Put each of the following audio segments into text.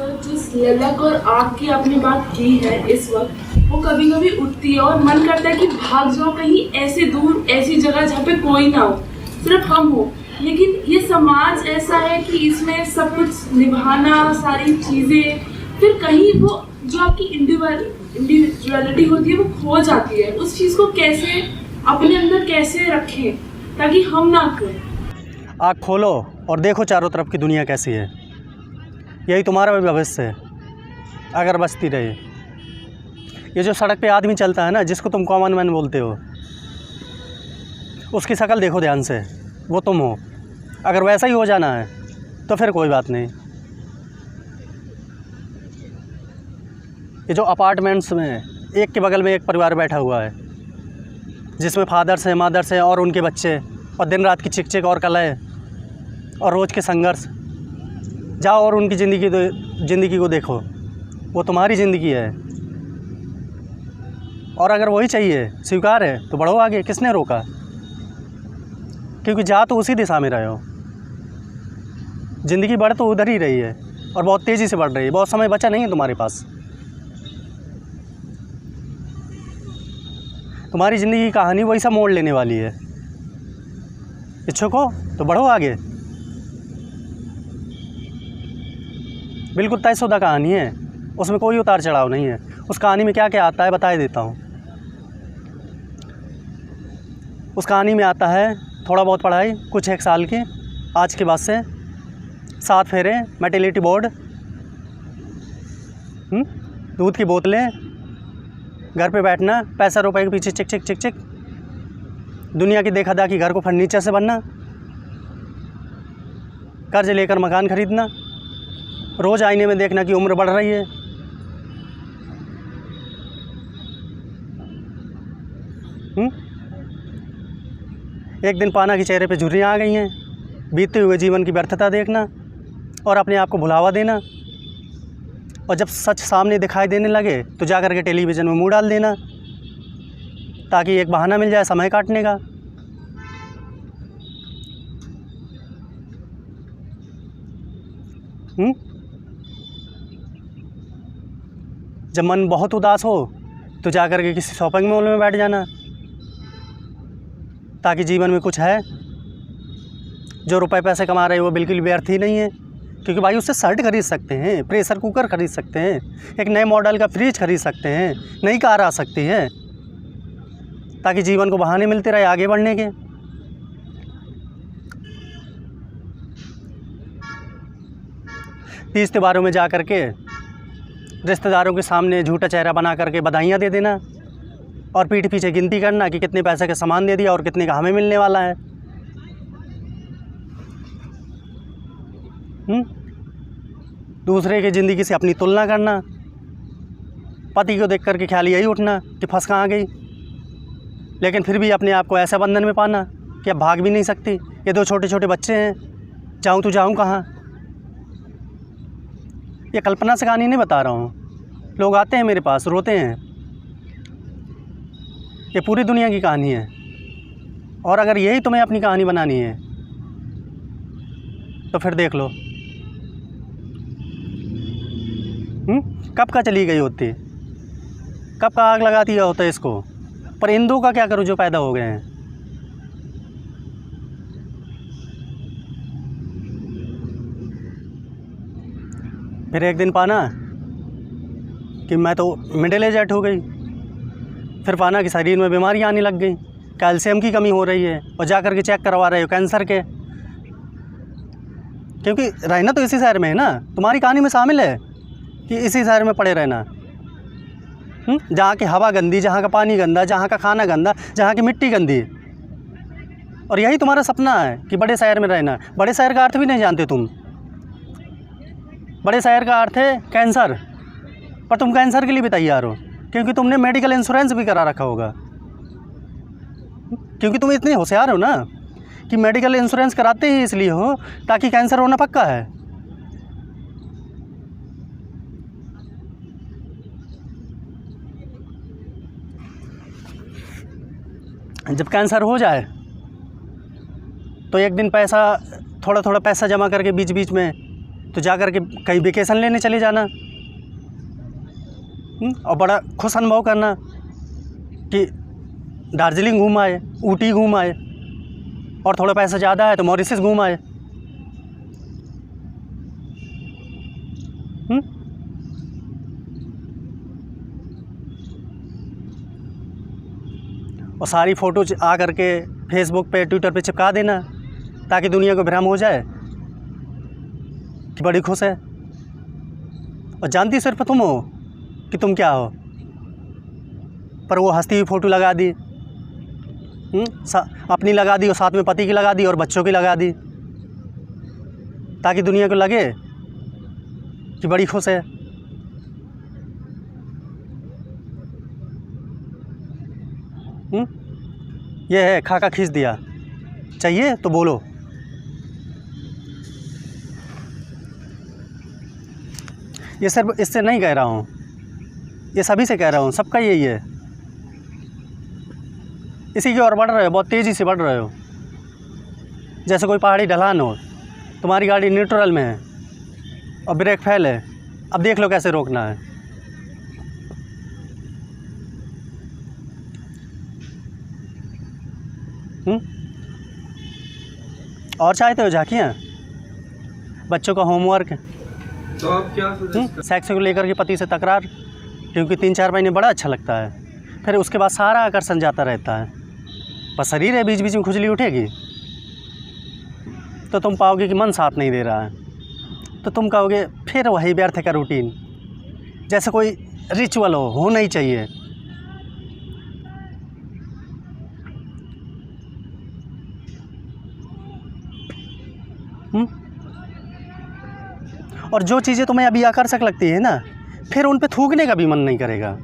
Sir, जिस ललक और आग की आपने बात की है इस वक्त, वो कभी कभी उठती है और मन करता है कि भाग जाओ कहीं ऐसे दूर, ऐसी जगह जहाँ पे कोई ना हो, सिर्फ हम हो। लेकिन ये समाज ऐसा है कि इसमें सब कुछ निभाना, सारी चीज़ें, फिर कहीं वो जो आपकी इंडिविजुअलिटी होती है वो खो जाती है। उस चीज़ को कैसे अपने अंदर कैसे रखें ताकि हम ना खोएं। आँख खोलो और देखो चारों तरफ की दुनिया कैसी है। यही तुम्हारा भी भविष्य है अगर बचती रहे। ये जो सड़क पे आदमी चलता है ना, जिसको तुम कॉमन मैन बोलते हो, उसकी शक्ल देखो ध्यान से, वो तुम हो। अगर वैसा ही हो जाना है तो फिर कोई बात नहीं। ये जो अपार्टमेंट्स में एक के बगल में एक परिवार बैठा हुआ है, जिसमें फादर्स हैं, मदर्स हैं और उनके बच्चे, और दिन रात की चिक चिक और कलह और रोज़ के संघर्ष, जाओ और उनकी ज़िंदगी को देखो। वो तुम्हारी ज़िंदगी है, और अगर वही चाहिए, स्वीकार है, तो बढ़ो आगे। किसने रोका? क्योंकि जा तो उसी दिशा में रहे हो। ज़िंदगी बढ़ तो उधर ही रही है, और बहुत तेज़ी से बढ़ रही है। बहुत समय बचा नहीं है तुम्हारे पास। तुम्हारी ज़िंदगी की कहानी वही सब मोड़ लेने वाली है। इच्छुक हो तो बढ़ो आगे। बिल्कुल तयशुदा कहानी है, उसमें कोई उतार चढ़ाव नहीं है। उस कहानी में क्या क्या आता है बता देता हूँ। उस कहानी में आता है थोड़ा बहुत पढ़ाई, कुछ 1 साल की, आज के बाद से 7 फेरे, मेटर्निटी बोर्ड, दूध की बोतलें, घर पे बैठना, पैसा रुपए के पीछे चिक चिक चिक चिक, दुनिया की देखा दाखी, घर को फर्नीचर से बनना, कर्ज लेकर मकान खरीदना, रोज़ आईने में देखना कि उम्र बढ़ रही है। एक दिन पाना के चेहरे पे झुर्रियाँ आ गई हैं, बीतते हुए जीवन की व्यर्थता देखना और अपने आप को भुलावा देना, और जब सच सामने दिखाई देने लगे तो जा कर के टेलीविज़न में मुँह डाल देना, ताकि एक बहाना मिल जाए समय काटने का। जब मन बहुत उदास हो तो जा कर के किसी शॉपिंग मॉल में बैठ जाना, ताकि जीवन में कुछ है। जो रुपए पैसे कमा रहे हो वो बिल्कुल व्यर्थ ही नहीं है, क्योंकि भाई उससे शर्ट खरीद सकते हैं, प्रेशर कुकर खरीद सकते हैं, एक नए मॉडल का फ्रिज खरीद सकते हैं, नई कार आ सकती है, ताकि जीवन को बहाने मिलते रहे आगे बढ़ने के। तीज त्योहारों में जा कर के रिश्तेदारों के सामने झूठा चेहरा बना करके बधाइयाँ दे देना, और पीठ पीछे गिनती करना कि कितने पैसे का सामान दे दिया और कितने का हमें मिलने वाला है। दूसरे की ज़िंदगी से अपनी तुलना करना, पति को देख करके ख्याल यही उठना कि फंस कहाँ गई, लेकिन फिर भी अपने आप को ऐसा बंधन में पाना कि अब भाग भी नहीं सकती। ये 2 छोटे छोटे बच्चे हैं, जाऊँ तो जाऊँ कहाँ? ये कल्पना से कहानी नहीं बता रहा हूँ। लोग आते हैं मेरे पास, रोते हैं। ये पूरी दुनिया की कहानी है, और अगर यही तुम्हें अपनी कहानी बनानी है तो फिर देख लो कब का चली गई होती, कब का आग लगा दिया होता है इसको। पर इन 2 का क्या करूँ जो पैदा हो गए हैं। फिर एक दिन पाना कि मैं तो मिडिल एज हो गई। फिर पाना कि शरीर में बीमारियाँ आने लग गई, कैल्शियम की कमी हो रही है, और जा कर के चेक करवा रहे हो कैंसर के। क्योंकि रहना तो इसी शहर में है ना, तुम्हारी कहानी में शामिल है कि इसी शहर में पड़े रहना। जहाँ की हवा गंदी, जहाँ का पानी गंदा, जहाँ का खाना गंदा, जहाँ की मिट्टी गंदी, और यही तुम्हारा सपना है कि बड़े शहर में रहना। बड़े शहर का अर्थ भी नहीं जानते तुम। बड़े शहर का अर्थ है कैंसर, पर तुम कैंसर के लिए भी तैयार हो, क्योंकि तुमने मेडिकल इंश्योरेंस भी करा रखा होगा। क्योंकि तुम इतने होशियार हो ना कि मेडिकल इंश्योरेंस कराते ही इसलिए हो ताकि कैंसर होना पक्का है। जब कैंसर हो जाए तो एक दिन पैसा, थोड़ा थोड़ा पैसा जमा करके बीच बीच में तो जा कर के कहीं वेकेशन लेने चले जाना, और बड़ा खुश अनुभव करना कि दार्जिलिंग घूम आए, ऊटी घूम आए, और थोड़ा पैसा ज़्यादा है तो मॉरिशस घूम आए। और सारी फ़ोटो आ करके फेसबुक पे, ट्विटर पे चिपका देना, ताकि दुनिया को भ्रम हो जाए कि बड़ी खुश है। और जानती सिर्फ तुम हो कि तुम क्या हो, पर वो हंसती हुई फ़ोटो लगा दी, अपनी लगा दी, और साथ में पति की लगा दी और बच्चों की लगा दी, ताकि दुनिया को लगे कि बड़ी खुश है। ये है खाका खींच दिया, चाहिए तो बोलो। ये सिर्फ इससे नहीं कह रहा हूँ, ये सभी से कह रहा हूँ, सबका यही है। इसी की ओर बढ़ रहे हो, बहुत तेज़ी से बढ़ रहे हो। जैसे कोई पहाड़ी ढलान हो, तुम्हारी गाड़ी न्यूट्रल में है और ब्रेक फेल है, अब देख लो कैसे रोकना है। और चाहते हो झांकियाँ, बच्चों का होमवर्क, तो आप क्या सेक्स को लेकर के पति से तकरार, क्योंकि 3-4 महीने बड़ा अच्छा लगता है, फिर उसके बाद सारा आकर्षण जाता रहता है, बस शरीर है बीच बीच में खुजली उठेगी, तो तुम पाओगे कि मन साथ नहीं दे रहा है, तो तुम कहोगे फिर वही व्यर्थ का रूटीन, जैसे कोई रिचुअल होना ही चाहिए। और जो चीज़ें तुम्हें अभी आकर्षक लगती है ना, फिर उन पे थूकने का भी मन नहीं करेगा। तो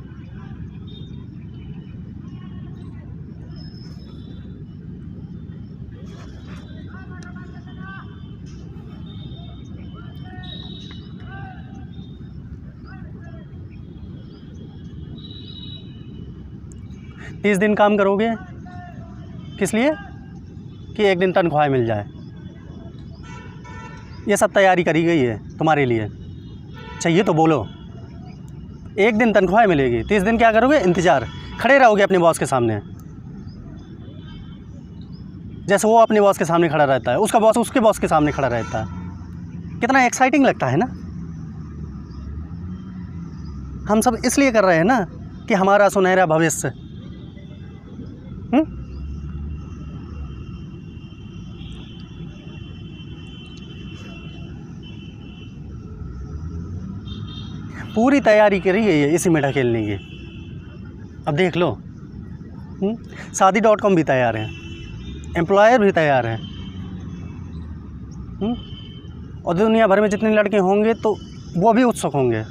30 दिन काम करोगे किस लिए? कि एक दिन तनख्वाह मिल जाए। ये सब तैयारी करी गई है तुम्हारे लिए, चाहिए तो बोलो। एक दिन तनख्वाह मिलेगी, 30 दिन क्या करोगे? इंतज़ार, खड़े रहोगे अपने बॉस के सामने, जैसे वो अपने बॉस के सामने खड़ा रहता है, उसका बॉस उसके बॉस के सामने खड़ा रहता है। कितना एक्साइटिंग लगता है ना। हम सब इसलिए कर रहे हैं ना कि हमारा सुनहरा भविष्य। पूरी तैयारी करी गई है इसी में ढकेलने की। अब देख लो, शादी.com भी तैयार है, एम्प्लॉयर भी तैयार है, और दुनिया भर में जितने लड़के होंगे तो वो भी उत्सुक होंगे।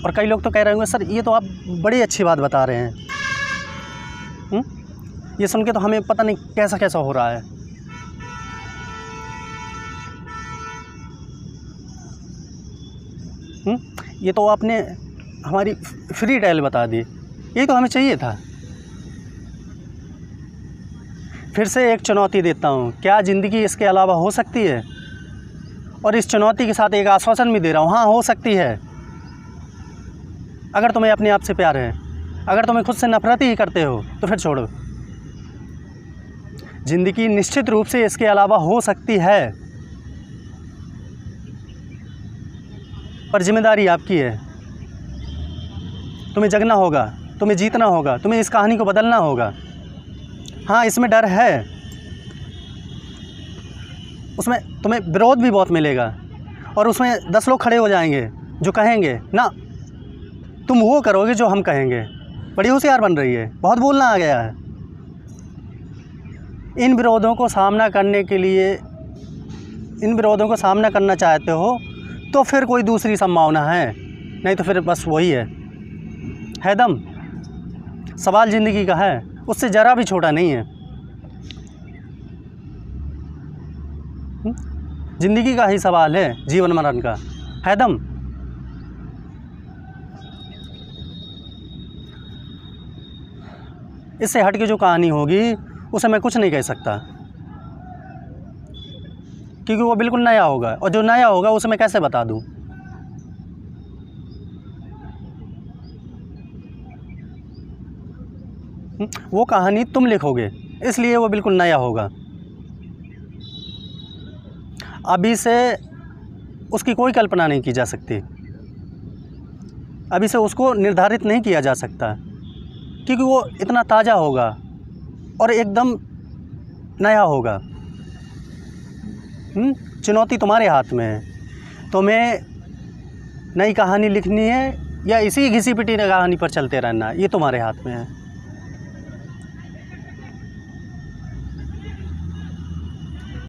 और कई लोग तो कह रहे होंगे सर ये तो आप बड़ी अच्छी बात बता रहे हैं, ये सुन के तो हमें पता नहीं कैसा कैसा हो रहा है। ये तो आपने हमारी फ्री ट्रायल बता दी, यही तो हमें चाहिए था। फिर से एक चुनौती देता हूँ, क्या ज़िंदगी इसके अलावा हो सकती है? और इस चुनौती के साथ एक आश्वासन भी दे रहा हूँ, हाँ हो सकती है। अगर तुम्हें अपने आप से प्यार है, अगर तुम्हें खुद से नफरत ही करते हो तो फिर छोड़ो। ज़िंदगी निश्चित रूप से इसके अलावा हो सकती है, पर जिम्मेदारी आपकी है। तुम्हें जगना होगा, तुम्हें जीतना होगा, तुम्हें इस कहानी को बदलना होगा। हाँ इसमें डर है, उसमें तुम्हें विरोध भी बहुत मिलेगा, और उसमें 10 लोग खड़े हो जाएंगे जो कहेंगे ना तुम वो करोगे जो हम कहेंगे। बड़ी होशियार बन रही है, बहुत बोलना आ गया है। इन विरोधों को सामना करने के लिए, इन विरोधों को सामना करना चाहते हो तो फिर कोई दूसरी संभावना है, नहीं तो फिर बस वही है दम। सवाल ज़िंदगी का है, उससे ज़रा भी छोटा नहीं है। ज़िंदगी का ही सवाल है, जीवन मरण का है दम। इससे हट के जो कहानी होगी उसे मैं कुछ नहीं कह सकता। क्योंकि वो बिल्कुल नया होगा, और जो नया होगा उसे मैं कैसे बता दूँ। वो कहानी तुम लिखोगे, इसलिए वो बिल्कुल नया होगा। अभी से उसकी कोई कल्पना नहीं की जा सकती, अभी से उसको निर्धारित नहीं किया जा सकता, क्योंकि वो इतना ताज़ा होगा और एकदम नया होगा। चुनौती तुम्हारे हाथ में है। तुम्हें नई कहानी लिखनी है या इसी घिसी पिटी कहानी पर चलते रहना, ये तुम्हारे हाथ में है।